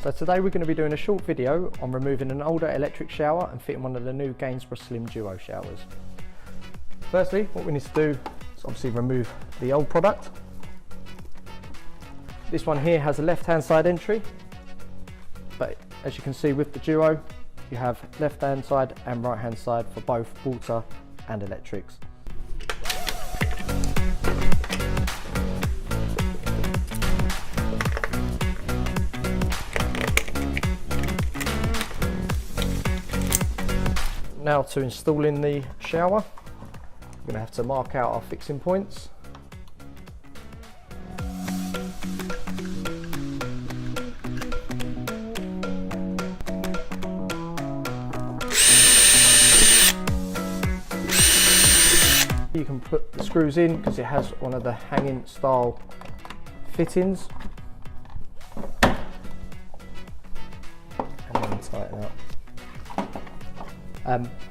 So today we're going to be doing a short video on removing an older electric shower and fitting one of the new Gainsborough Slim Duo showers. Firstly, what we need to do is obviously remove the old product. This one here has a left-hand side entry, but as you can see with the Duo, you have left-hand side and right-hand side for both water and electrics. Now to installing the shower, we're going to have to mark out our fixing points. You can put the screws in because it has one of the hanging style fittings. And then tighten up.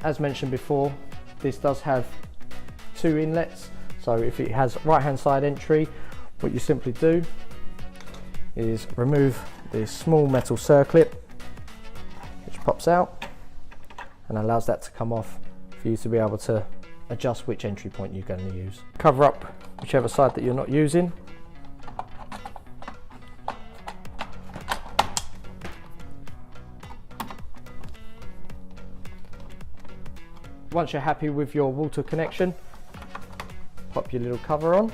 As mentioned before, this does have two inlets, so if it has right hand side entry, what you simply do is remove this small metal circlip which pops out and allows that to come off for you to be able to adjust which entry point you're going to use. Cover up whichever side that you're not using. Once you're happy with your water connection, pop your little cover on.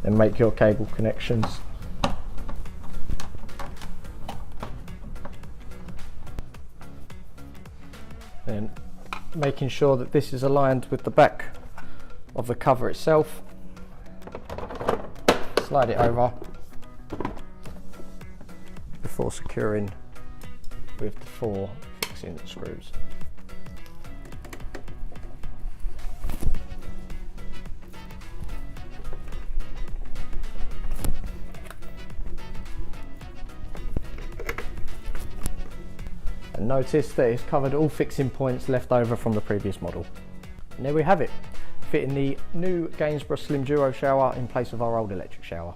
And make your cable connections. And making sure that this is aligned with the back of the cover itself. Slide it over before securing with the 4 fixing screws. And notice that it's covered all fixing points left over from the previous model. And there we have it, fitting the new Gainsborough Slim Duo shower in place of our old electric shower.